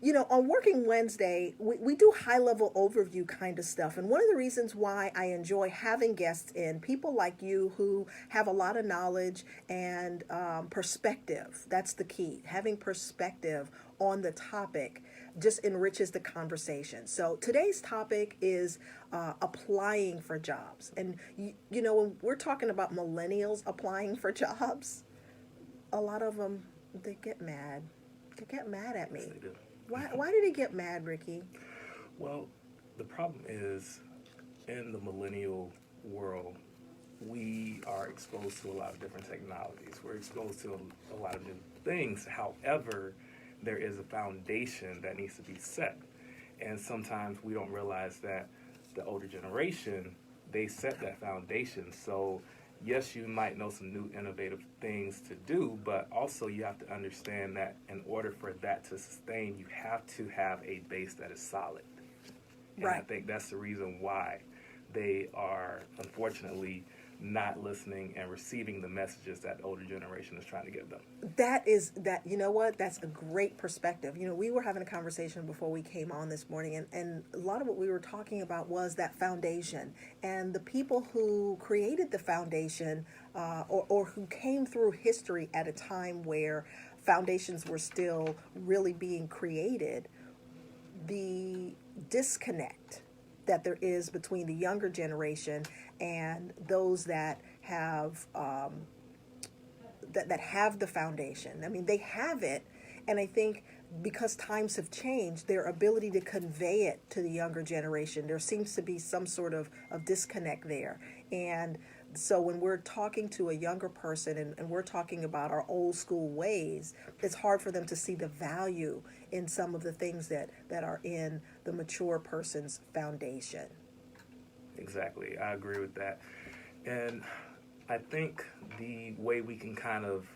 On Working Wednesday, we do high level overview kind of stuff. And one of the reasons why I enjoy having guests in, people like you who have a lot of knowledge and perspective, that's the key. Having perspective on the topic just enriches the conversation. So today's topic is applying for jobs. And, when we're talking about millennials applying for jobs, a lot of them, they get mad. They get mad at me. Yes, they do. Why did he get mad, Ricky? Well, the problem is in the millennial world, we are exposed to a lot of different technologies. We're exposed to a lot of new things. However, there is a foundation that needs to be set. And sometimes we don't realize that the older generation, they set that foundation. So yes, you might know some new innovative things to do, but also you have to understand that in order for that to sustain, you have to have a base that is solid. And Right. I think that's the reason why they are unfortunately not listening and receiving the messages that the older generation is trying to give them. You know what? That's a great perspective. We were having a conversation before we came on this morning, and a lot of what we were talking about was that foundation. And the people who created the foundation or who came through history at a time where foundations were still really being created, the disconnect that there is between the younger generation and those that have that have the foundation. I mean, they have it, and I think because times have changed, their ability to convey it to the younger generation, there seems to be some sort of disconnect there. And so when we're talking to a younger person and we're talking about our old school ways, it's hard for them to see the value in some of the things that are in the mature person's foundation. Exactly. I agree with that. And I think the way we can kind of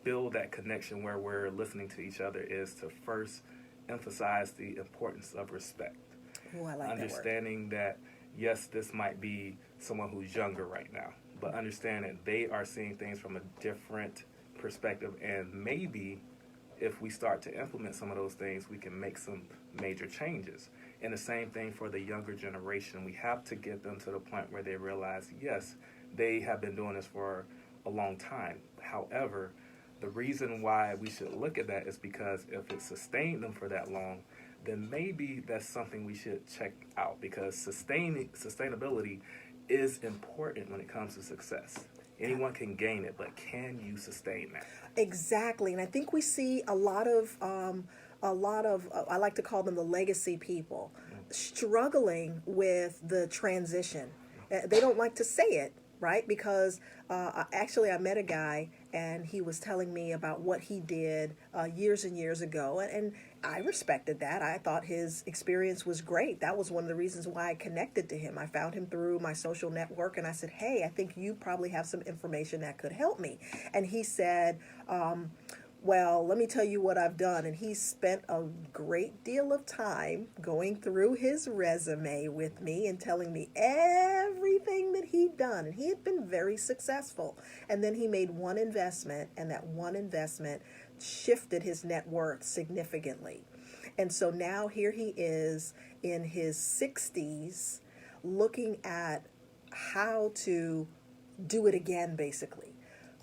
build that connection where we're listening to each other is to first emphasize the importance of respect. Oh, I like Understanding that, yes, this might be someone who's younger right now, but understand that they are seeing things from a different perspective, and maybe if we start to implement some of those things, we can make some major changes. And the same thing for the younger generation. We have to get them to the point where they realize, yes, they have been doing this for a long time. However, the reason why we should look at that is because if it sustained them for that long, then maybe that's something we should check out, because sustainability is important when it comes to success. Anyone can gain it, but can you sustain that? Exactly, and I think we see a lot of I like to call them the legacy people, struggling with the transition. They don't like to say it, right? Because I met a guy and he was telling me about what he did years and years ago, and I respected that. I thought his experience was great. That was one of the reasons why I connected to him. I found him through my social network, and I said, hey, I think you probably have some information that could help me. And he said, well, let me tell you what I've done. And he spent a great deal of time going through his resume with me and telling me everything that he'd done. And he had been very successful. And then he made one investment, and that one investment shifted his net worth significantly. And so now here he is in his 60s looking at how to do it again, basically.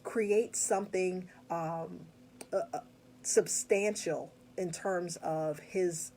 Create something substantial in terms of his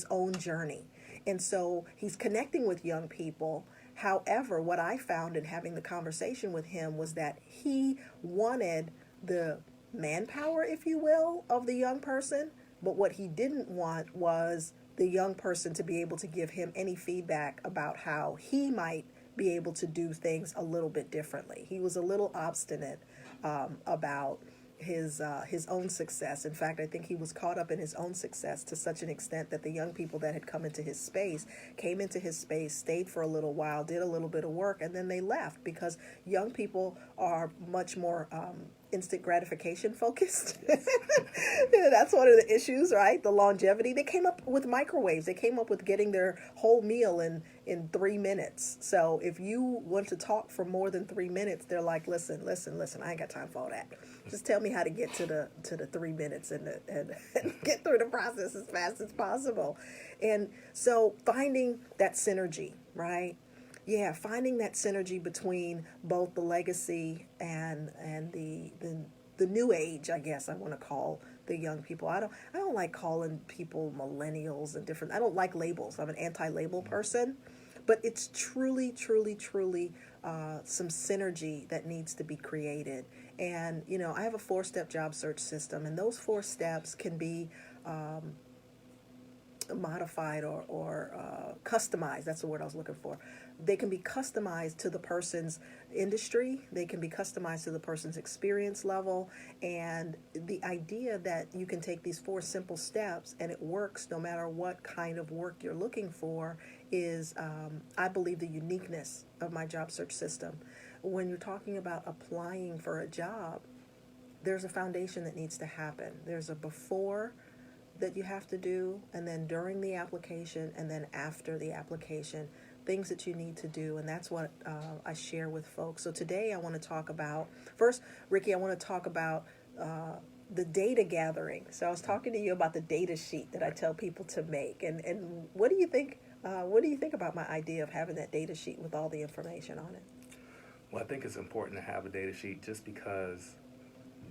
own journey. And so he's connecting with young people. However, what I found in having the conversation with him was that he wanted the manpower, if you will, of the young person, but what he didn't want was the young person to be able to give him any feedback about how he might be able to do things a little bit differently. He was a little obstinate about his own success. In fact, I think he was caught up in his own success to such an extent that the young people that had come into his space came into his space, stayed for a little while, did a little bit of work, and then they left, because young people are much more instant gratification focused. Yeah, that's one of the issues, right? The longevity. They came up with microwaves. They came up with getting their whole meal in 3 minutes. So if you want to talk for more than 3 minutes, they're like, listen, I ain't got time for all that. Just tell me how to get to the 3 minutes and get through the process as fast as possible. And so finding that synergy, right? Yeah, finding that synergy between both the legacy and the new age, I guess I want to call the young people. I don't like calling people millennials and different. I don't like labels. I'm an anti-label person, but it's truly some synergy that needs to be created. And I have a 4-step job search system, and those 4 steps can be modified or customized. That's the word I was looking for. They can be customized to the person's industry. They can be customized to the person's experience level. And the idea that you can take these 4 simple steps and it works no matter what kind of work you're looking for is, I believe, the uniqueness of my job search system. When you're talking about applying for a job, there's a foundation that needs to happen. There's a before that you have to do, and then during the application, and then after the application, things that you need to do. And that's what I share with folks. So today I want to talk about, first, Ricky, I want to talk about the data gathering. So I was talking to you about the data sheet that I tell people to make. And what do you think? What do you think about my idea of having that data sheet with all the information on it? Well, I think it's important to have a data sheet just because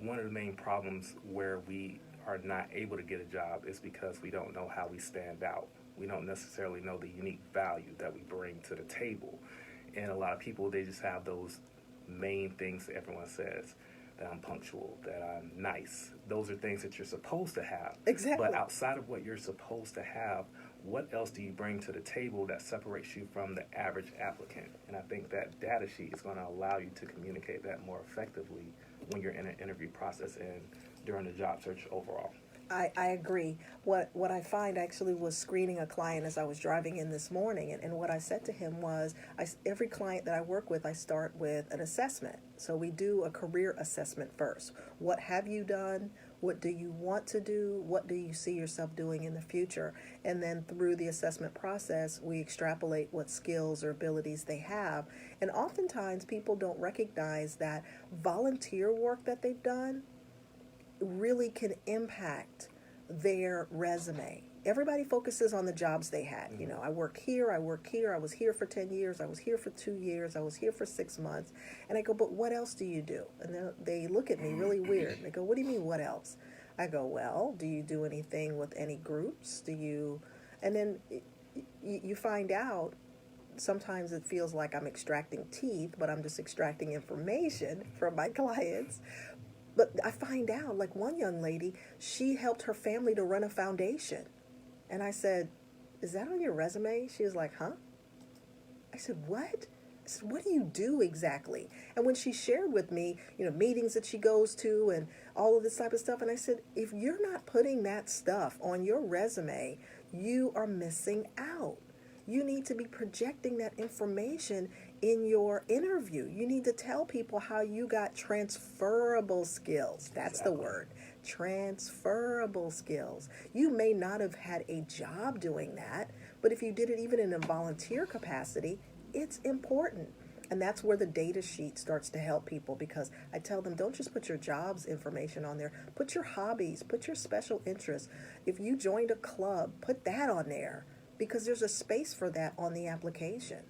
one of the main problems where we are not able to get a job is because we don't know how we stand out. We don't necessarily know the unique value that we bring to the table. And a lot of people, they just have those main things that everyone says, that I'm punctual, that I'm nice. Those are things that you're supposed to have. Exactly. But outside of what you're supposed to have, what else do you bring to the table that separates you from the average applicant? And I think that data sheet is going to allow you to communicate that more effectively when you're in an interview process and during the job search overall. I agree. What I find actually was screening a client as I was driving in this morning, and what I said to him was, every client that I work with, I start with an assessment. So we do a career assessment first. What have you done? What do you want to do? What do you see yourself doing in the future? And then through the assessment process, we extrapolate what skills or abilities they have. And oftentimes people don't recognize that volunteer work that they've done really can impact their resume. Everybody focuses on the jobs they had. I work here, I was here for 10 years, I was here for 2 years, I was here for 6 months. And I go, but what else do you do? And they look at me really weird. They go, what do you mean, what else? I go, well, do you do anything with any groups? And then you find out, sometimes it feels like I'm extracting teeth, but I'm just extracting information from my clients. But I find out, like one young lady, she helped her family to run a foundation. And I said, is that on your resume? She was like, huh? I said, what? I said, what do you do exactly? And when she shared with me, meetings that she goes to and all of this type of stuff, and I said, if you're not putting that stuff on your resume, you are missing out. You need to be projecting that information in your interview. You need to tell people how you got transferable skills. That's the word. Transferable skills. You may not have had a job doing that, but if you did it even in a volunteer capacity, it's important. And that's where the data sheet starts to help people, because I tell them, don't just put your jobs information on there. Put your hobbies, put your special interests. If you joined a club, put that on there, because there's a space for that on the application.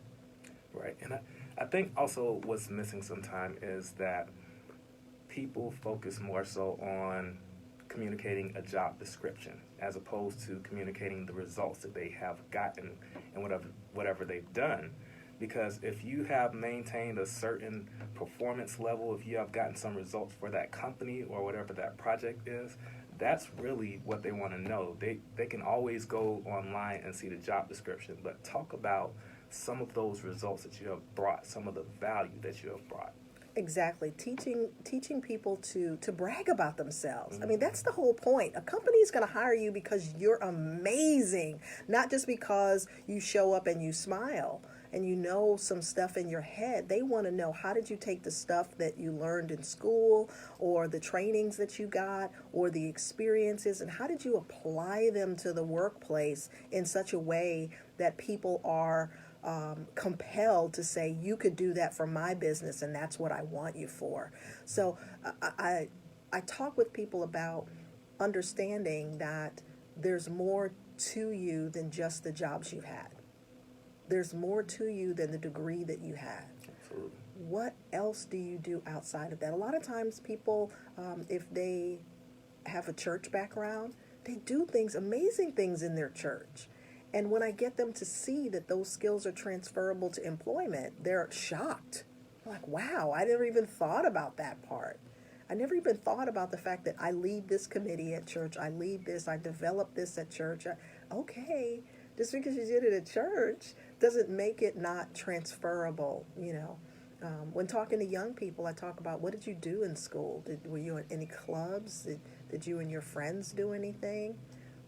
Right. And I think also what's missing sometimes is that people focus more so on communicating a job description as opposed to communicating the results that they have gotten and whatever they've done. Because if you have maintained a certain performance level, if you have gotten some results for that company or whatever that project is, that's really what they want to know. They can always go online and see the job description, but talk about some of those results that you have brought, some of the value that you have brought. Exactly. Teaching people to brag about themselves. I mean, that's the whole point. A company is going to hire you because you're amazing, not just because you show up and you smile. and you know some stuff in your head, they want to know, how did you take the stuff that you learned in school or the trainings that you got or the experiences, and how did you apply them to the workplace in such a way that people are compelled to say, you could do that for my business and that's what I want you for. So I talk with people about understanding that there's more to you than just the jobs you've had. There's more to you than the degree that you had. Absolutely. What else do you do outside of that? A lot of times people, if they have a church background, they do things, amazing things in their church. And when I get them to see that those skills are transferable to employment, they're shocked. They're like, wow, I never even thought about that part. I never even thought about the fact that I lead this committee at church. I lead this. I develop this at church. Okay, just because you did it at church doesn't make it not transferable, you know. When talking to young people, I talk about, what did you do in school? Were you in any clubs? Did you and your friends do anything?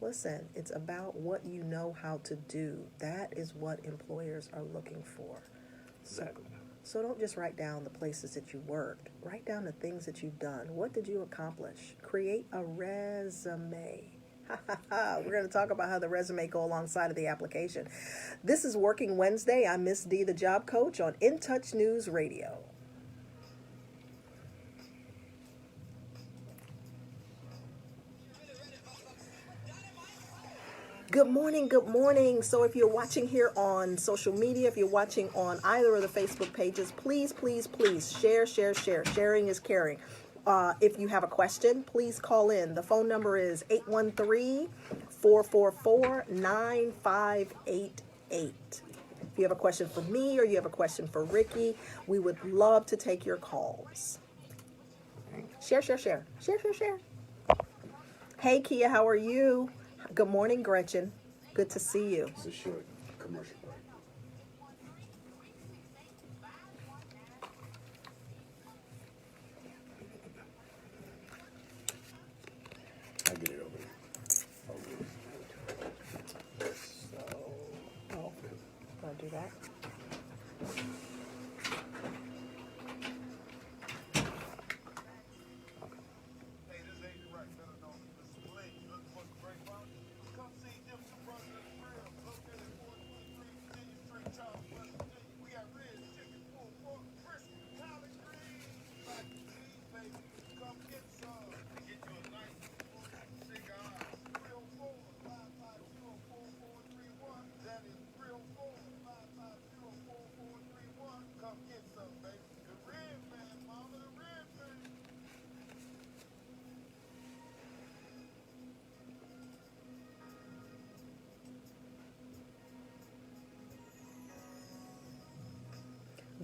Listen, it's about what you know how to do. That is what employers are looking for. Exactly. So don't just write down the places that you worked. Write down the things that you've done. What did you accomplish? Create a resume. We're going to talk about how the resume go alongside of the application. This is Working Wednesday. I'm Miss D, the job coach on In Touch News Radio. Good morning, good morning. So if you're watching here on social media, if you're watching on either of the Facebook pages, please, please, please share, share, share. Sharing is caring. If you have a question, please call in. The phone number is 813-444-9588. If you have a question for me or you have a question for Ricky, we would love to take your calls. Share, share, share. Share, share, share. Hey, Kia, how are you? Good morning, Gretchen. Good to see you. It's a short commercial break. I'll get it over there. So, want to do that?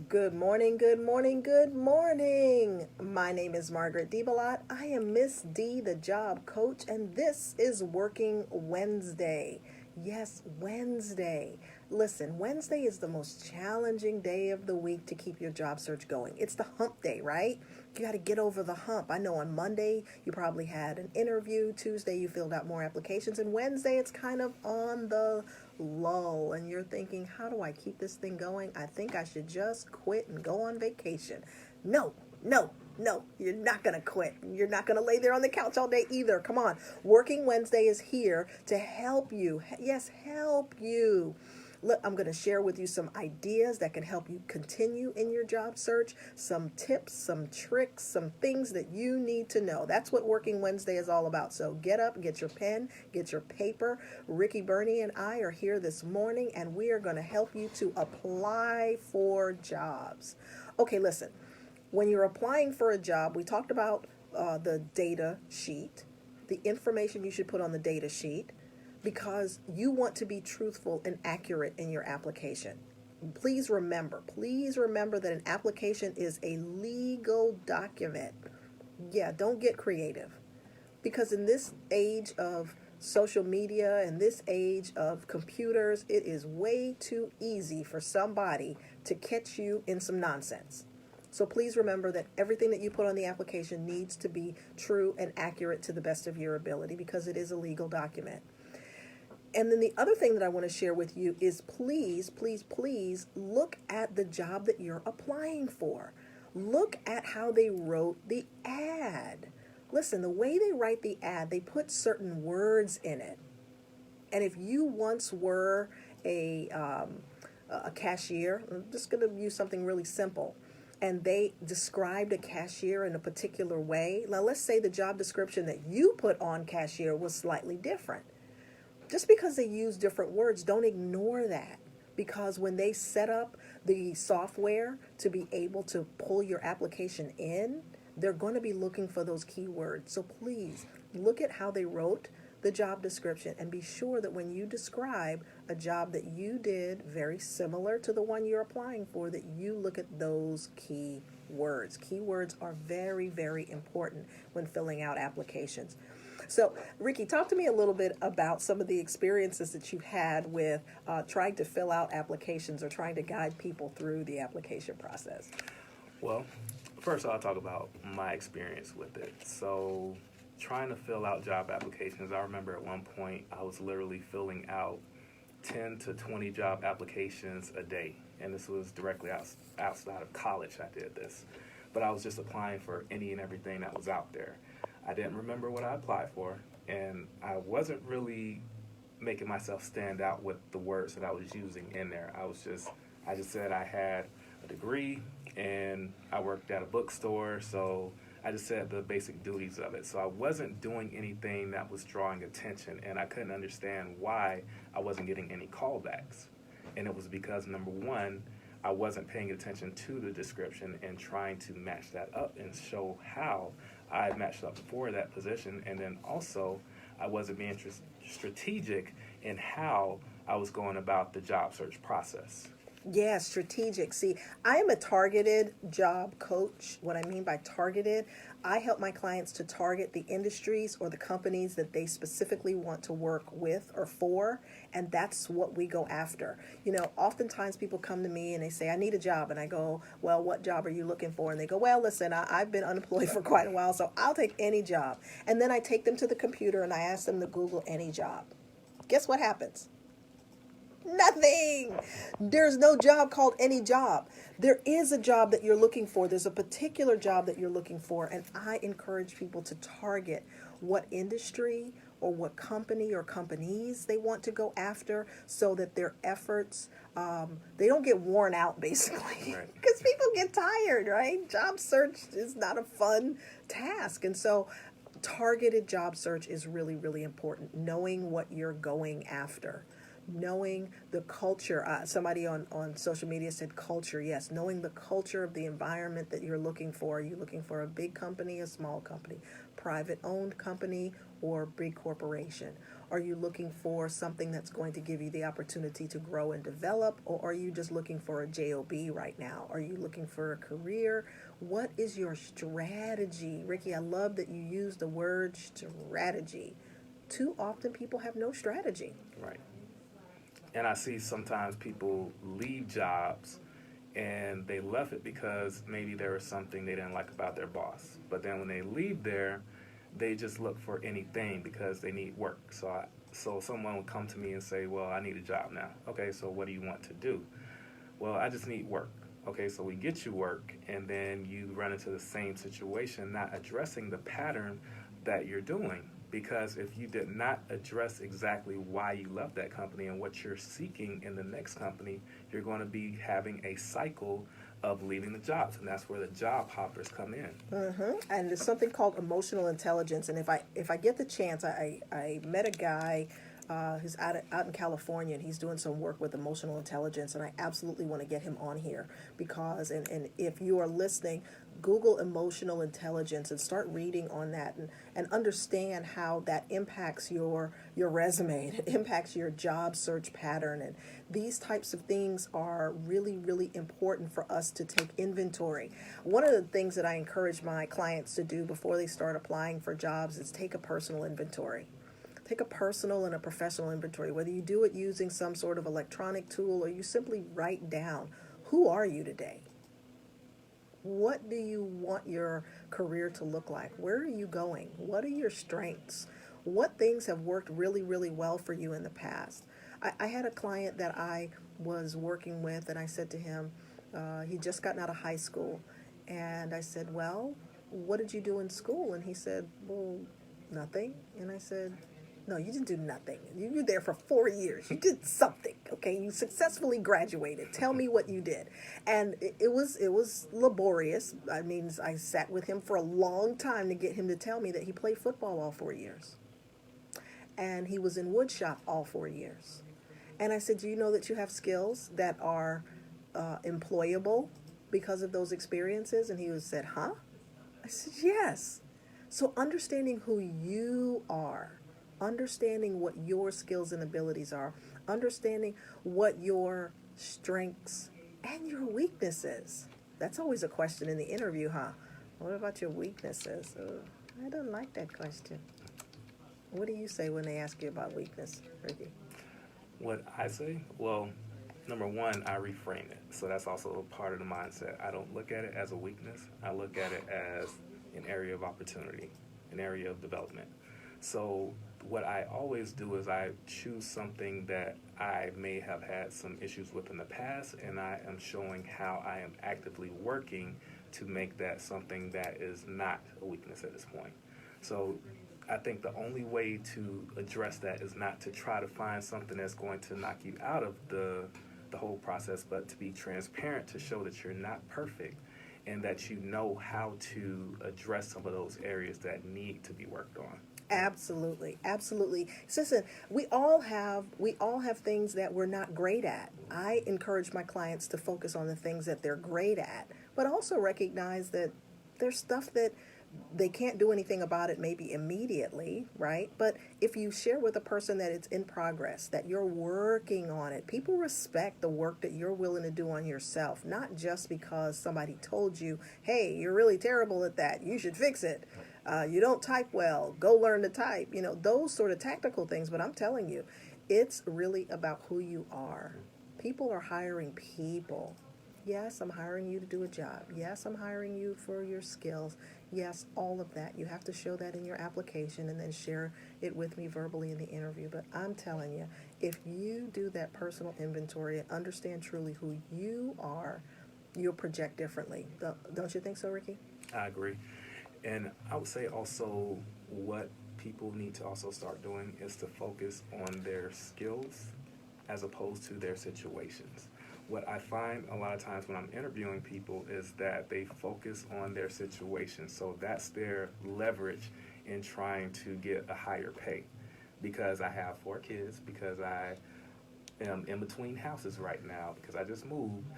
Good morning, good morning, good morning. My name is Margaret DeBellotte. I am Miss D, the job coach, and this is Working Wednesday. Yes, Wednesday. Listen, Wednesday is the most challenging day of the week to keep your job search going. It's the hump day, right? You got to get over the hump. I know on Monday you probably had an interview. Tuesday you filled out more applications. And Wednesday it's kind of on the lull. And you're thinking, how do I keep this thing going? I think I should just quit and go on vacation. No, no, no, you're not going to quit. You're not going to lay there on the couch all day either. Come on. Working Wednesday is here to help you. Yes, help you. Look, I'm going to share with you some ideas that can help you continue in your job search, some tips, some tricks, some things that you need to know. That's what Working Wednesday is all about. So get up, get your pen, get your paper. Ricky, Bernie, and I are here this morning, and we are going to help you to apply for jobs. Okay, listen. When you're applying for a job, we talked about the data sheet, the information you should put on the data sheet, because you want to be truthful and accurate in your application. Please remember that an application is a legal document. Yeah, don't get creative. Because in this age of social media and this age of computers, it is way too easy for somebody to catch you in some nonsense. So please remember that everything that you put on the application needs to be true and accurate to the best of your ability, because it is a legal document. And then the other thing that I want to share with you is please, please, please look at the job that you're applying for. Look at how they wrote the ad. Listen, the way they write the ad, they put certain words in it. And if you once were a cashier, I'm just going to use something really simple, and they described a cashier in a particular way. Now, let's say the job description that you put on cashier was slightly different. Just because they use different words, don't ignore that. Because when they set up the software to be able to pull your application in, they're going to be looking for those keywords. So please look at how they wrote the job description and be sure that when you describe a job that you did very similar to the one you're applying for, that you look at those key words. Keywords are very, very important when filling out applications. So, Ricky, talk to me a little bit about some of the experiences that you've had with trying to fill out applications or trying to guide people through the application process. Well, first I'll talk about my experience with it. So, trying to fill out job applications, I remember at one point I was literally filling out 10 to 20 job applications a day. And this was directly outside of college I did this. But I was just applying for any and everything that was out there. I didn't remember what I applied for, and I wasn't really making myself stand out with the words that I was using in there. I just said I had a degree and I worked at a bookstore, so I just said the basic duties of it. So I wasn't doing anything that was drawing attention, and I couldn't understand why I wasn't getting any callbacks. And it was because, number one, I wasn't paying attention to the description and trying to match that up and show how I matched up for that position. And then also, I wasn't being strategic in how I was going about the job search process. Yeah, strategic. See, I am a targeted job coach. What I mean by targeted, I help my clients to target the industries or the companies that they specifically want to work with or for, and that's what we go after. You know, oftentimes people come to me and they say, I need a job, and I go, well, what job are you looking for? And they go, well, listen, I've been unemployed for quite a while, so I'll take any job. And then I take them to the computer and I ask them to Google any job. Guess what happens? Nothing. There's no job called any job. There is a job that you're looking for. There's a particular job that you're looking for. And I encourage people to target what industry or what company or companies they want to go after so that their efforts, they don't get worn out, basically. Right. Because people get tired, right? Job search is not a fun task. And so targeted job search is really, really important. Knowing what you're going after. Knowing the culture. Somebody on social media said culture. Yes, knowing the culture of the environment that you're looking for. Are you looking for a big company, a small company, private owned company, or big corporation? Are you looking for something that's going to give you the opportunity to grow and develop, or are you just looking for a job right now? Are you looking for a career? What is your strategy? Ricky, I love that you use the word strategy. Too often people have no strategy. Right. And I see sometimes people leave jobs and they left it because maybe there was something they didn't like about their boss. But then when they leave there, they just look for anything because they need work. So someone would come to me and say, well, I need a job now. Okay, so what do you want to do? Well, I just need work. Okay, so we get you work, and then you run into the same situation, not addressing the pattern that you're doing. Because if you did not address exactly why you left that company and what you're seeking in the next company, you're going to be having a cycle of leaving the jobs, and that's where the job hoppers come in. And there's something called emotional intelligence. And if I get the chance, I met a guy who's out in California, and he's doing some work with emotional intelligence, and I absolutely want to get him on here because, and if you are listening, Google emotional intelligence and start reading on that and understand how that impacts your resume, it impacts your job search pattern. And these types of things are really, really important for us to take inventory. One of the things that I encourage my clients to do before they start applying for jobs is take a personal inventory. Take a personal and a professional inventory, whether you do it using some sort of electronic tool or you simply write down, who are you today? What do you want your career to look like? Where are you going? What are your strengths? What things have worked really, really well for you in the past? I had a client that I was working with, and I said to him, he'd just gotten out of high school, and I said, well, what did you do in school? And he said, well, nothing. And I said, no, you didn't do nothing. You were there for 4 years. You did something, okay? You successfully graduated. Tell me what you did. And it was laborious. I mean, I sat with him for a long time to get him to tell me that he played football all 4 years. And he was in wood shop all 4 years. And I said, do you know that you have skills that are employable because of those experiences? And he said, huh? I said, yes. So understanding who you are, understanding what your skills and abilities are, understanding what your strengths and your weaknesses. That's always a question in the interview, huh? What about your weaknesses? I don't like that question. What do you say when they ask you about weakness, Ricky? What I say? Well, number one, I reframe it. So that's also a part of the mindset. I don't look at it as a weakness. I look at it as an area of opportunity, an area of development. So what I always do is I choose something that I may have had some issues with in the past, and I am showing how I am actively working to make that something that is not a weakness at this point. So I think the only way to address that is not to try to find something that's going to knock you out of the whole process, but to be transparent to show that you're not perfect and that you know how to address some of those areas that need to be worked on. Absolutely, absolutely. Listen, we all have things that we're not great at. I encourage my clients to focus on the things that they're great at, but also recognize that there's stuff that they can't do anything about it maybe immediately, right? But if you share with a person that it's in progress, that you're working on it, people respect the work that you're willing to do on yourself, not just because somebody told you, hey, you're really terrible at that, you should fix it. You don't type well, go learn to type, those sort of tactical things. But I'm telling you, it's really about who you are. People are hiring people. Yes, I'm hiring you to do a job. Yes, I'm hiring you for your skills. Yes, all of that. You have to show that in your application and then share it with me verbally in the interview. But I'm telling you, if you do that personal inventory and understand truly who you are, you'll project differently. Don't you think so, Ricky? I agree. And I would say also what people need to also start doing is to focus on their skills as opposed to their situations. What I find a lot of times when I'm interviewing people is that they focus on their situation. So that's their leverage in trying to get a higher pay. Because I have 4 kids, because I am in between houses right now, because I just moved,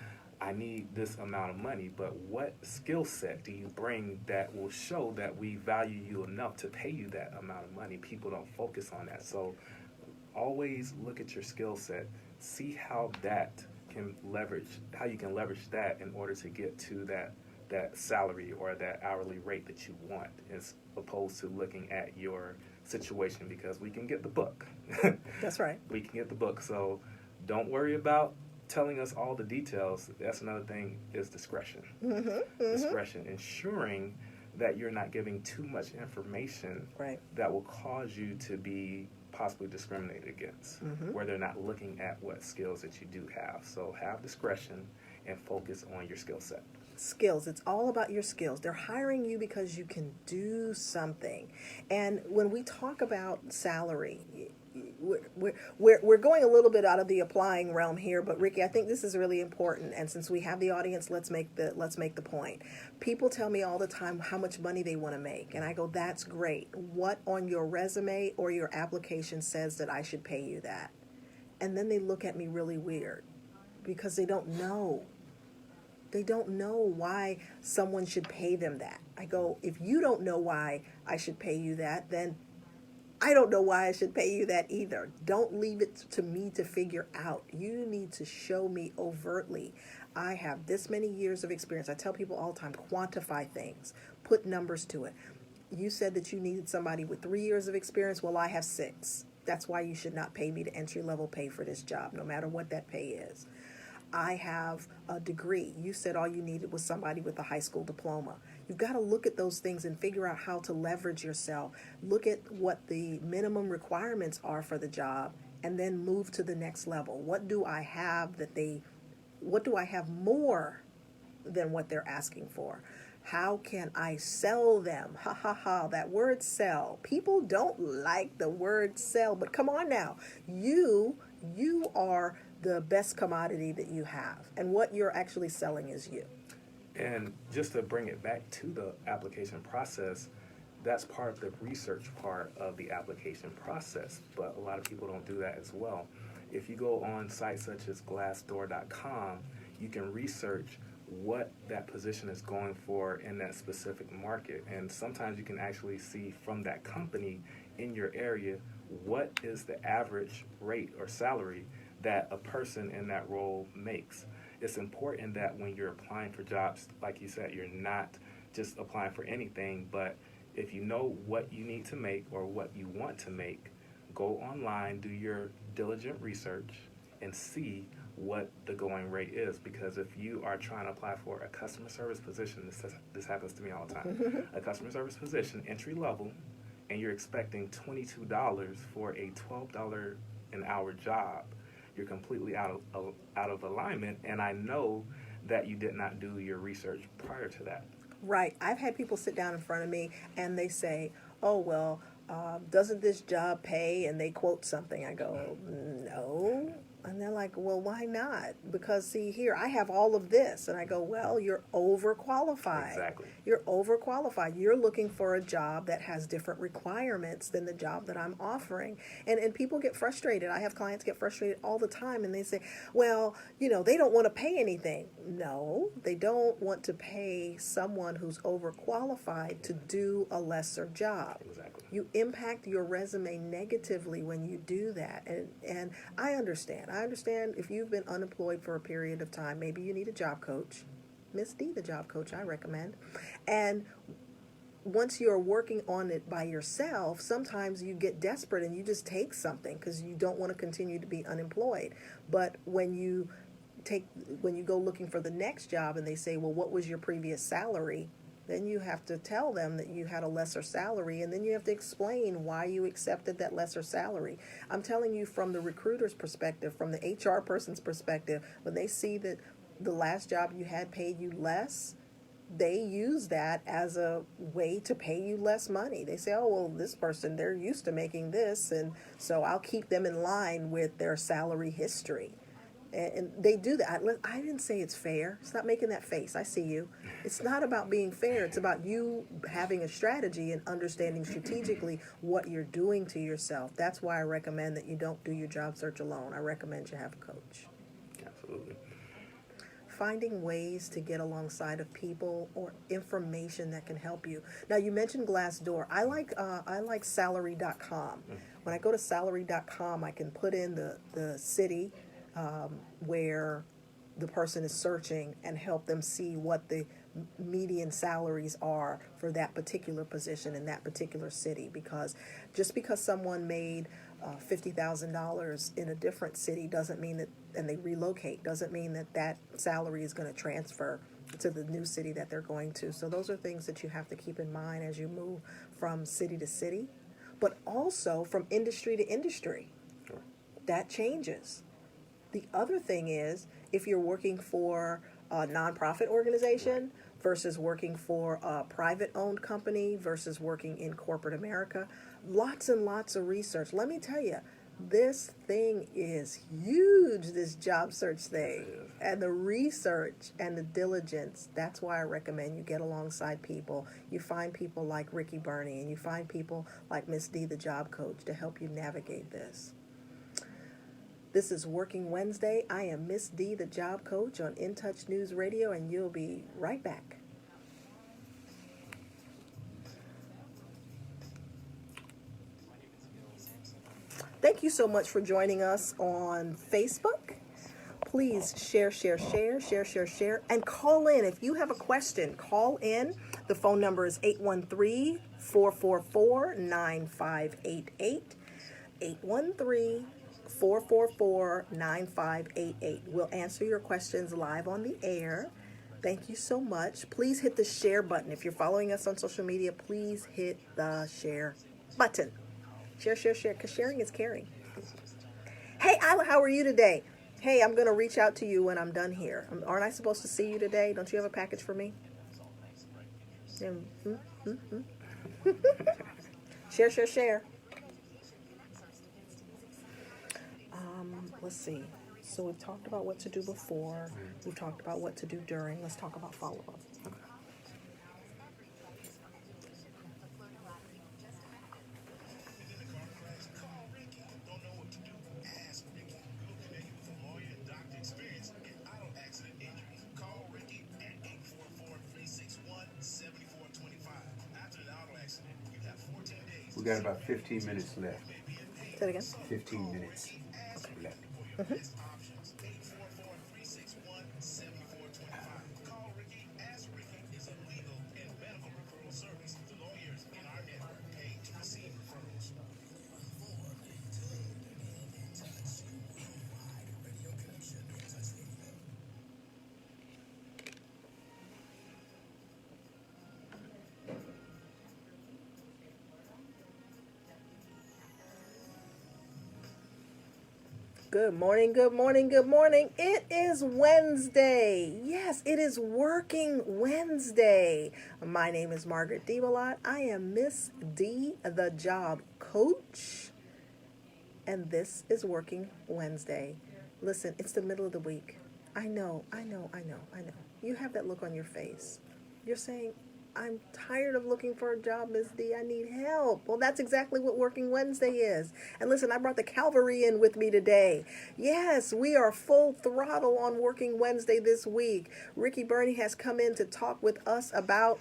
I need this amount of money. But what skill set do you bring that will show that we value you enough to pay you that amount of money? People don't focus on that. So always look at your skill set. See how you can leverage that in order to get to that salary or that hourly rate that you want, as opposed to looking at your situation, because we can get the book. That's right. We can get the book. So don't worry about telling us all the details. That's another thing, is discretion. Discretion, ensuring that you're not giving too much information that will cause you to be possibly discriminated against, where they're not looking at what skills that you do have. So have discretion and focus on your skill set. Skills. It's all about your skills. They're hiring you because you can do something. And when we talk about salary, we're going a little bit out of the applying realm here, but Ricky, I think this is really important. And since we have the audience, let's make the point. People tell me all the time how much money they want to make, and I go, that's great. What on your resume or your application says that I should pay you that? And then they look at me really weird because they don't know. They don't know why someone should pay them that. I go, if you don't know why I should pay you that, then I don't know why I should pay you that either. Don't leave it to me to figure out. You need to show me overtly. I have this many years of experience. I tell people all the time, quantify things. Put numbers to it. You said that you needed somebody with 3 years of experience. Well, I have 6. That's why you should not pay me the entry-level pay for this job, no matter what that pay is. I have a degree. You said all you needed was somebody with a high school diploma. You've got to look at those things and figure out how to leverage yourself. Look at what the minimum requirements are for the job and then move to the next level. What do I have more than what they're asking for? How can I sell them? Ha ha ha, that word sell. People don't like the word sell, but come on now. You are the best commodity that you have. And what you're actually selling is you. And just to bring it back to the application process, that's part of the research part of the application process, but a lot of people don't do that as well. If you go on sites such as glassdoor.com, you can research what that position is going for in that specific market. And sometimes you can actually see from that company in your area what is the average rate or salary that a person in that role makes. It's important that when you're applying for jobs, like you said, you're not just applying for anything, but if you know what you need to make or what you want to make, go online, do your diligent research, and see what the going rate is. Because if you are trying to apply for a customer service position, this happens to me all the time, a customer service position, entry level, and you're expecting $22 for a $12 an hour job, you're completely out of alignment. And I know that you did not do your research prior to that. Right. I've had people sit down in front of me and they say, oh, well, doesn't this job pay? And they quote something. I go, no. And they're like, well, why not? Because, see, here, I have all of this. And I go, well, you're overqualified. Exactly. You're overqualified. You're looking for a job that has different requirements than the job that I'm offering. And people get frustrated. I have clients get frustrated all the time. And they say, well, they don't want to pay anything. No, they don't want to pay someone who's overqualified to do a lesser job. Exactly. You impact your resume negatively when you do that. And I understand. I understand if you've been unemployed for a period of time, maybe you need a job coach. Miss D, the job coach, I recommend. And once you're working on it by yourself, sometimes you get desperate and you just take something because you don't want to continue to be unemployed. But when you go looking for the next job and they say, well, what was your previous salary? Then you have to tell them that you had a lesser salary, and then you have to explain why you accepted that lesser salary. I'm telling you from the recruiter's perspective, from the HR person's perspective, when they see that the last job you had paid you less, they use that as a way to pay you less money. They say, oh, well, this person, they're used to making this, and so I'll keep them in line with their salary history. And they do that. I didn't say it's fair. Stop making that face. I see you. It's not about being fair. It's about you having a strategy and understanding strategically what you're doing to yourself. That's why I recommend that you don't do your job search alone. I recommend you have a coach. Absolutely. Finding ways to get alongside of people or information that can help you. Now, you mentioned Glassdoor. I like salary.com. When I go to salary.com, I can put in the city where the person is searching and help them see what the median salaries are for that particular position in that particular city. Because just because someone made $50,000 in a different city doesn't mean that, and they relocate, doesn't mean that that salary is going to transfer to the new city that they're going to. So those are things that you have to keep in mind as you move from city to city, but also from industry to industry. Sure. That changes. The other thing is, if you're working for a nonprofit organization versus working for a private-owned company versus working in corporate America, lots and lots of research. Let me tell you, this thing is huge, this job search thing. And the research and the diligence, that's why I recommend you get alongside people. You find people like Ricky Burney, and you find people like Miss D, the job coach, to help you navigate this. This is Working Wednesday. I am Miss D, the job coach, on In Touch News Radio, and you'll be right back. Thank you so much for joining us on Facebook. Please share, and call in. If you have a question, call in. The phone number is 813-444-9588. 813-444-9588. We'll answer your questions live on the air. Thank you so much. Please hit the share button. If you're following us on social media, please hit the share button. Share, share, share, because sharing is caring. Hey, Isla, how are you today? Hey, I'm going to reach out to you when I'm done here. Aren't I supposed to see you today? Don't you have a package for me? Share, share, share. Let's see. So we've talked about what to do before. We've talked about what to do during. Let's talk about follow-up. We got about 15 minutes left. Say it again. 15 minutes left. Good morning, good morning, good morning. It is Wednesday. Yes, it is Working Wednesday. My name is Margaret DeBellotte. I am Miss D, the job coach. And this is Working Wednesday. Listen, it's the middle of the week. I know. You have that look on your face. You're saying, I'm tired of looking for a job, Ms. D. I need help. Well, that's exactly what Working Wednesday is. And listen, I brought the cavalry in with me today. Yes, we are full throttle on Working Wednesday this week. Ricky Burney has come in to talk with us about...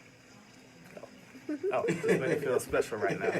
Oh, this made me feel special right now.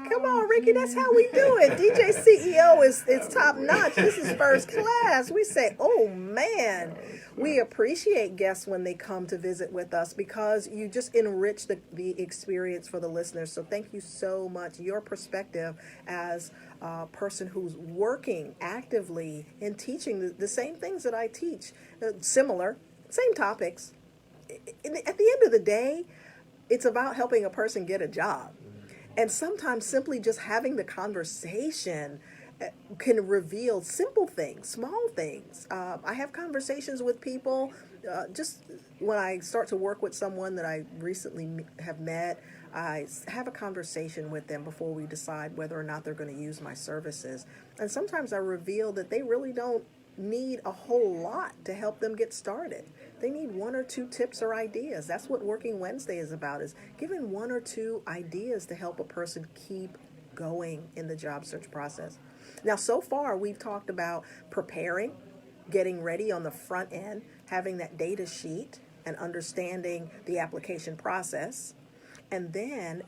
Come on, Ricky, that's how we do it. DJ CEO is top notch. This is first class. We say, oh, man. We appreciate guests when they come to visit with us because you just enrich the experience for the listeners. So thank you so much. Your perspective as a person who's working actively in teaching the same things that I teach, similar, same topics. At the end of the day, it's about helping a person get a job. And sometimes simply just having the conversation can reveal simple things, small things. I have conversations with people just when I start to work with someone that I recently have met. I have a conversation with them before we decide whether or not they're going to use my services. And sometimes I reveal that they really don't need a whole lot to help them get started. They need one or two tips or ideas. That's what Working Wednesday is about, is giving one or two ideas to help a person keep going in the job search process. Now, so far, we've talked about preparing, getting ready on the front end, having that data sheet, and understanding the application process. And then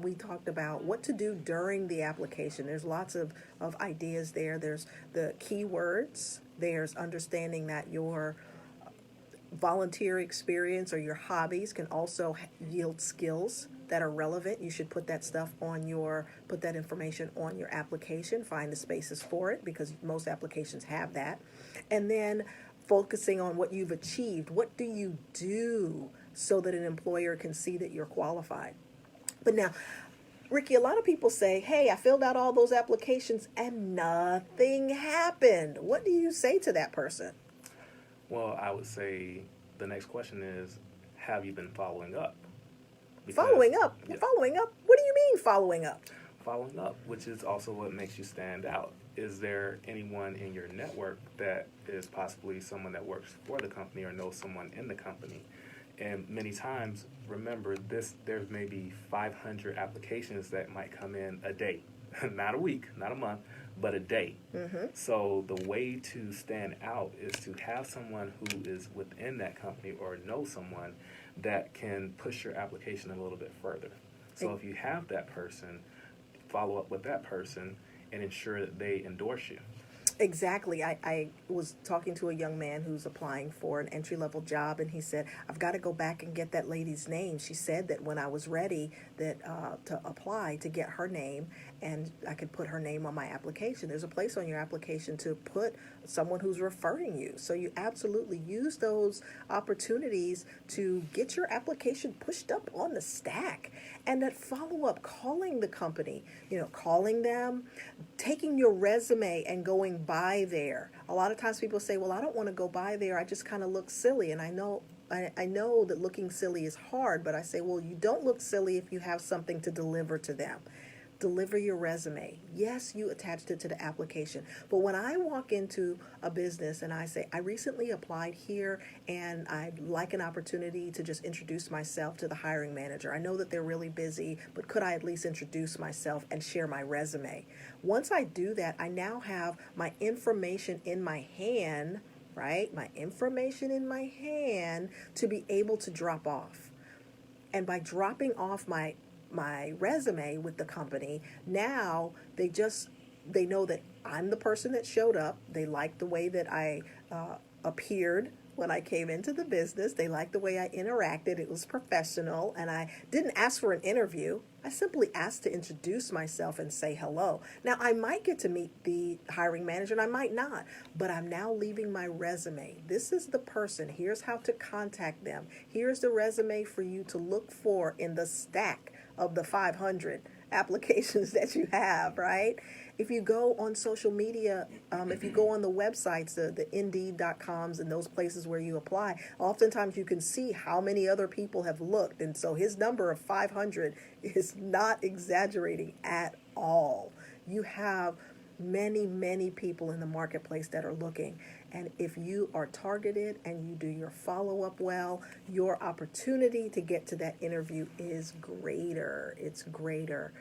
we talked about what to do during the application. There's lots of ideas there. There's the keywords. There's understanding that your volunteer experience or your hobbies can also yield skills that are relevant. You should put that information on your application, find the spaces for it because most applications have that. And then focusing on what you've achieved. What do you do so that an employer can see that you're qualified? But now, Ricky, a lot of people say, hey, I filled out all those applications and nothing happened. What do you say to that person? Well, I would say the next question is, have you been following up? Following up? Yeah. Following up? What do you mean following up? Following up, which is also what makes you stand out. Is there anyone in your network that is possibly someone that works for the company or knows someone in the company? And many times, remember, there's maybe 500 applications that might come in a day. Not a week, not a month, but a day. Mm-hmm. So the way to stand out is to have someone who is within that company or know someone that can push your application a little bit further. So if you have that person, follow up with that person and ensure that they endorse you. Exactly. I was talking to a young man who's applying for an entry-level job, and he said, I've got to go back and get that lady's name. She said that when I was ready that to apply, to get her name, and I could put her name on my application. There's a place on your application to put someone who's referring you. So you absolutely use those opportunities to get your application pushed up on the stack. And that follow-up, calling the company, calling them, taking your resume and going by there. A lot of times people say, well, I don't want to go by there. I just kind of look silly. And I know that looking silly is hard, but I say, well, you don't look silly if you have something to deliver to them. Deliver your resume. Yes, you attached it to the application. But when I walk into a business and I say, I recently applied here and I'd like an opportunity to just introduce myself to the hiring manager. I know that they're really busy, but could I at least introduce myself and share my resume? Once I do that, I now have my information in my hand, right? My information in my hand to be able to drop off. And by dropping off my resume with the company, now they know that I'm the person that showed up. They like the way that I appeared when I came into the business. They liked the way I interacted. It was professional, and I didn't ask for an interview. I simply asked to introduce myself and say hello. Now, I might get to meet the hiring manager, and I might not, but I'm now leaving my resume. This is the person. Here's how to contact them. Here's the resume for you to look for in the stack of the 500 applications that you have, right? If you go on social media, if you go on the websites, the Indeed.coms and those places where you apply, oftentimes you can see how many other people have looked. And so his number of 500 is not exaggerating at all. You have many, many people in the marketplace that are looking. And if you are targeted and you do your follow-up well, your opportunity to get to that interview is greater. It's greater.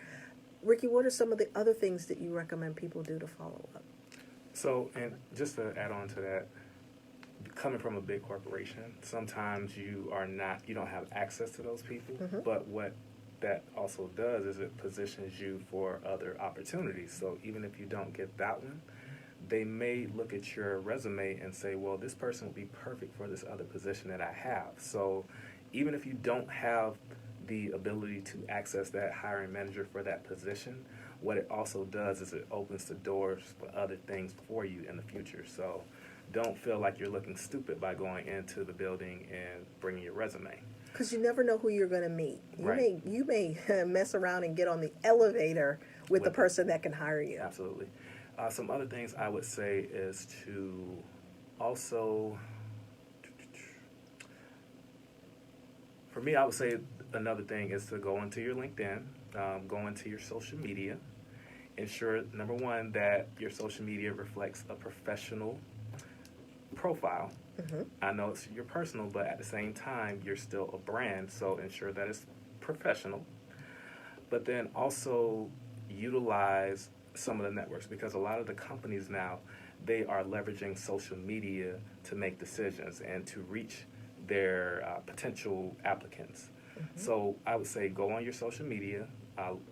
Ricky, what are some of the other things that you recommend people do to follow up? So, and just to add on to that, coming from a big corporation, sometimes you don't have access to those people, Mm-hmm. but what that also does is it positions you for other opportunities. So even if you don't get that one, they may look at your resume and say, well, this person would be perfect for this other position that I have. So even if you don't have the ability to access that hiring manager for that position, what it also does is it opens the doors for other things for you in the future. So don't feel like you're looking stupid by going into the building and bringing your resume. Because you never know who you're going to meet. Right. You may mess around and get on the elevator with the person that can hire you. Absolutely. Some other things I would say is to also, for me, I would say another thing is to go into your LinkedIn, go into your social media, ensure, number one, that your social media reflects a professional profile. Mm-hmm. I know it's your personal, but at the same time, you're still a brand, so ensure that it's professional. But then also utilize some of the networks, because a lot of the companies now, they are leveraging social media to make decisions and to reach their potential applicants. Mm-hmm. So I would say go on your social media,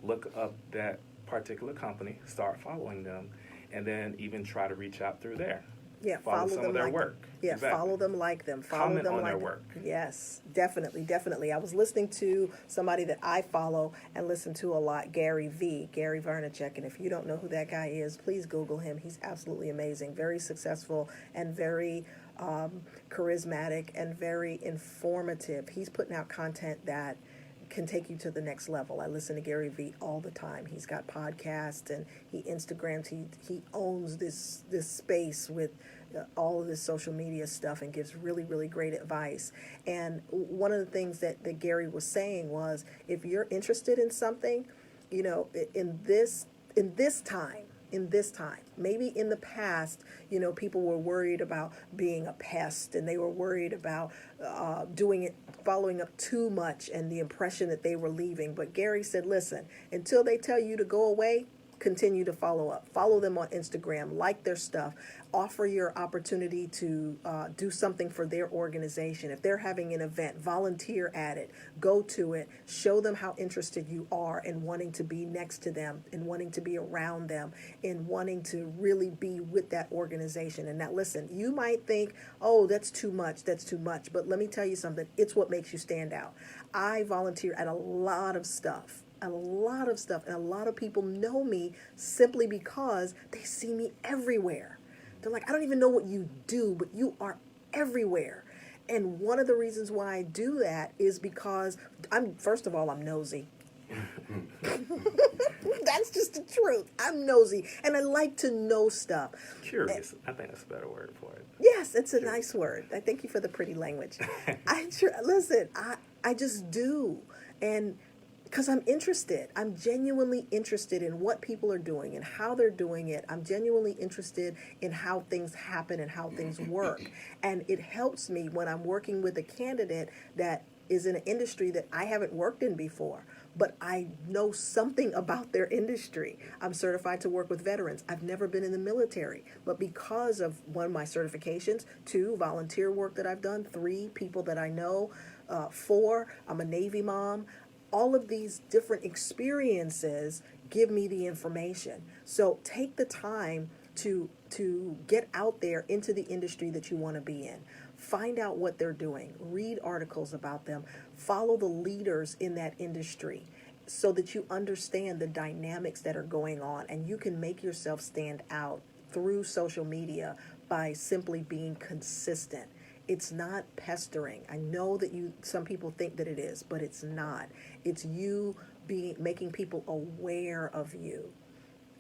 look up that particular company, start following them, and then even try to reach out through there. Yeah, follow some them of their like work. Them. Yeah, Exactly. Follow them, like them. Follow Comment them on like their them. work. Yes, definitely. I was listening to somebody that I follow and listen to a lot, Gary Vaynerchuk, and if you don't know who that guy is, please Google him. He's absolutely amazing, very successful, and very charismatic, and very informative. He's putting out content that can take you to the next level. I listen to Gary Vee all the time. He's got podcasts and he Instagrams. He owns this space with all of this social media stuff and gives really, really great advice. And one of the things that Gary was saying was, if you're interested in something, in this time, maybe in the past, people were worried about being a pest, and they were worried about following up too much and the impression that they were leaving. But Gary said, listen, until they tell you to go away, continue to follow up. Follow them on Instagram, like their stuff, offer your opportunity to do something for their organization. If they're having an event, volunteer at it, go to it, show them how interested you are in wanting to be next to them, in wanting to be around them, in wanting to really be with that organization. And now listen, you might think, oh, that's too much, but let me tell you something, it's what makes you stand out. I volunteer at a lot of stuff, and a lot of people know me simply because they see me everywhere. They're like, I don't even know what you do, but you are everywhere. And one of the reasons why I do that is because first of all, I'm nosy. That's just the truth. I'm nosy, and I like to know stuff. Curious. I think that's a better word for it. Yes, it's a nice word. I thank you for the pretty language. Listen, I just do. And because I'm interested. I'm genuinely interested in what people are doing and how they're doing it. I'm genuinely interested in how things happen and how things work. And it helps me when I'm working with a candidate that is in an industry that I haven't worked in before, but I know something about their industry. I'm certified to work with veterans. I've never been in the military, but because of one of my certifications, 2, volunteer work that I've done, 3, people that I know, 4, I'm a Navy mom. All of these different experiences give me the information. So take the time to get out there into the industry that you want to be in. Find out what they're doing. Read articles about them. Follow the leaders in that industry so that you understand the dynamics that are going on, and you can make yourself stand out through social media by simply being consistent. It's not pestering. I know that some people think that it is, but it's not. It's you making people aware of you.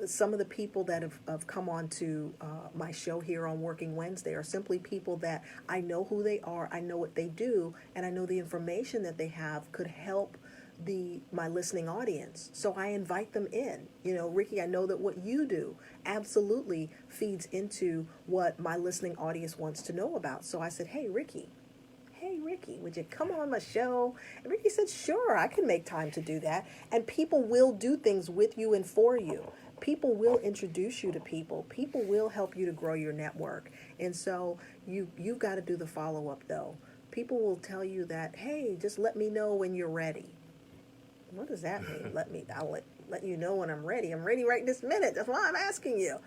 Some of the people that have come on to my show here on Working Wednesday are simply people that I know who they are, I know what they do, and I know the information that they have could help my listening audience. So I invite them in. Ricky, I know that what you do absolutely feeds into what my listening audience wants to know about. So I said, hey, Ricky, would you come on my show? And Ricky said, sure, I can make time to do that. And people will do things with you and for you. People will introduce you to people. People will help you to grow your network. And so you've got to do the follow-up, though. People will tell you that, hey, just let me know when you're ready. What does that mean? I'll let you know when I'm ready. I'm ready right this minute. That's why I'm asking you.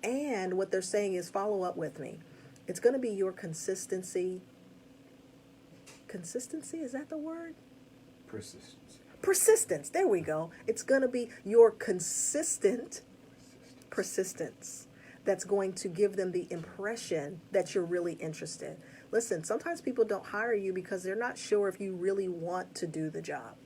And what they're saying is follow up with me. It's going to be your consistency. Consistency, is that the word? Persistence. There we go. It's going to be your consistent persistence that's going to give them the impression that you're really interested. Listen, sometimes people don't hire you because they're not sure if you really want to do the job.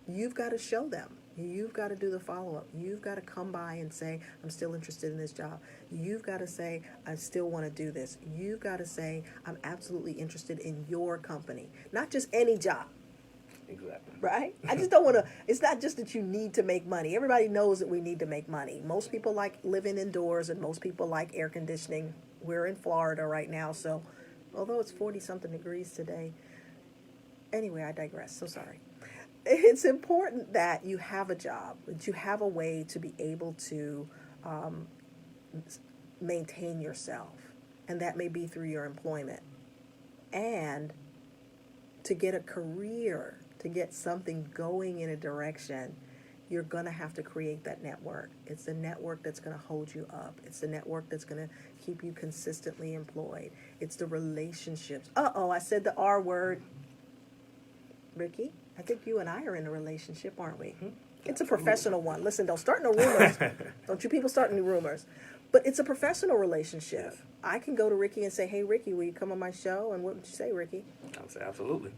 You've got to show them. You've got to do the follow-up. You've got to come by and say, I'm still interested in this job. You've got to say, I still want to do this. You've got to say, I'm absolutely interested in your company. Not just any job. Exactly. Right? I just don't want to, it's not just that you need to make money. Everybody knows that we need to make money. Most people like living indoors and most people like air conditioning. We're in Florida right now, so although it's 40-something degrees today. Anyway, I digress. So sorry. It's important that you have a job, that you have a way to be able to maintain yourself. And that may be through your employment. And to get a career, to get something going in a direction, you're going to have to create that network. It's the network that's going to hold you up. It's the network that's going to keep you consistently employed. It's the relationships. I said the R word. Ricky, I think you and I are in a relationship, aren't we? Mm-hmm. It's a professional one. Listen, don't start no rumors. Don't you people start any rumors. But it's a professional relationship. Yes. I can go to Ricky and say, hey, Ricky, will you come on my show? And what would you say, Ricky? I would say absolutely.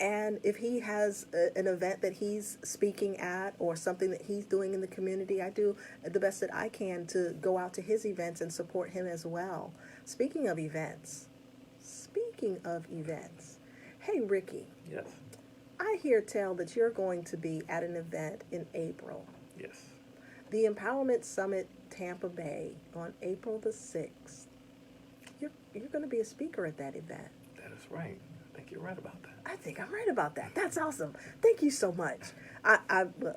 And if he has an event that he's speaking at or something that he's doing in the community, I do the best that I can to go out to his events and support him as well. Speaking of events, hey, Ricky. Yes. I hear tell that you're going to be at an event in April. Yes. The Empowerment Summit Tampa Bay on April the 6th. You're going to be a speaker at that event. That is right. I think you're right about that. I think I'm right about that. That's awesome. Thank you so much.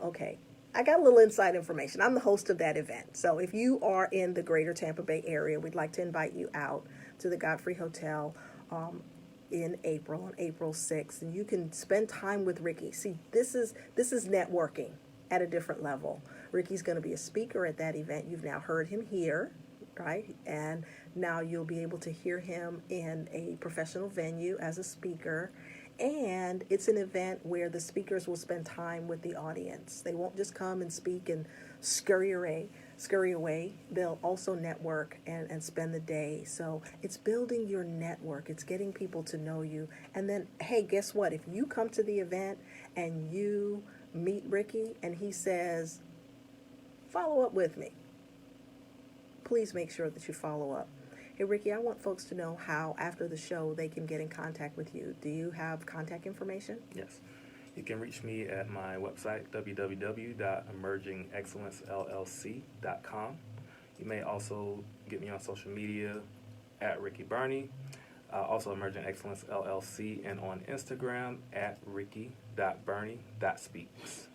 Okay. I got a little inside information. I'm the host of that event. So if you are in the greater Tampa Bay area, we'd like to invite you out to the Godfrey Hotel in April, on April 6th. And you can spend time with Ricky. See, this is networking at a different level. Ricky's going to be a speaker at that event. You've now heard him here, right? And now you'll be able to hear him in a professional venue as a speaker. And it's an event where the speakers will spend time with the audience. They won't just come and speak and scurry away. They'll also network and spend the day. So it's building your network. It's getting people to know you. And then, hey, guess what? If you come to the event and you meet Ricky and he says, follow up with me, please make sure that you follow up. Hey, Ricky, I want folks to know how, after the show, they can get in contact with you. Do you have contact information? Yes. You can reach me at my website, www.emergingexcellencellc.com. You may also get me on social media at Ricky Burney, also Emerging Excellence LLC, and on Instagram at ricky.burney.speaks.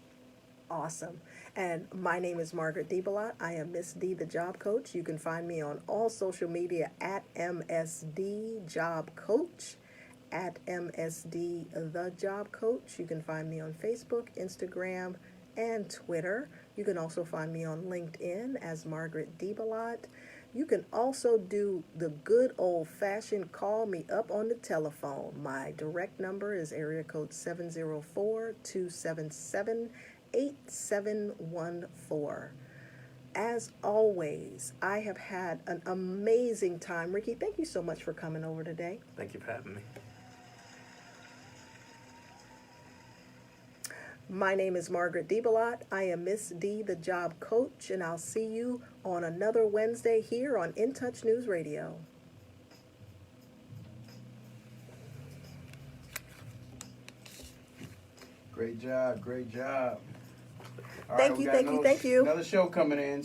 Awesome. And my name is Margaret DeBellotte. I am Miss D, the Job Coach. You can find me on all social media at MSD Job Coach, at MSD The Job Coach. You can find me on Facebook, Instagram, and Twitter. You can also find me on LinkedIn as Margaret DeBellotte. You can also do the good old-fashioned call me up on the telephone. My direct number is area code 704-277-8714. As always, I have had an amazing time. Ricky, thank you so much for coming over today. Thank you for having me. My name is Margaret DeBellotte. I am Miss D, the Job Coach, and I'll see you on another Wednesday here on In Touch News Radio. Great job, great job. All Thank right, we you, got thank you, thank you. Another show coming in.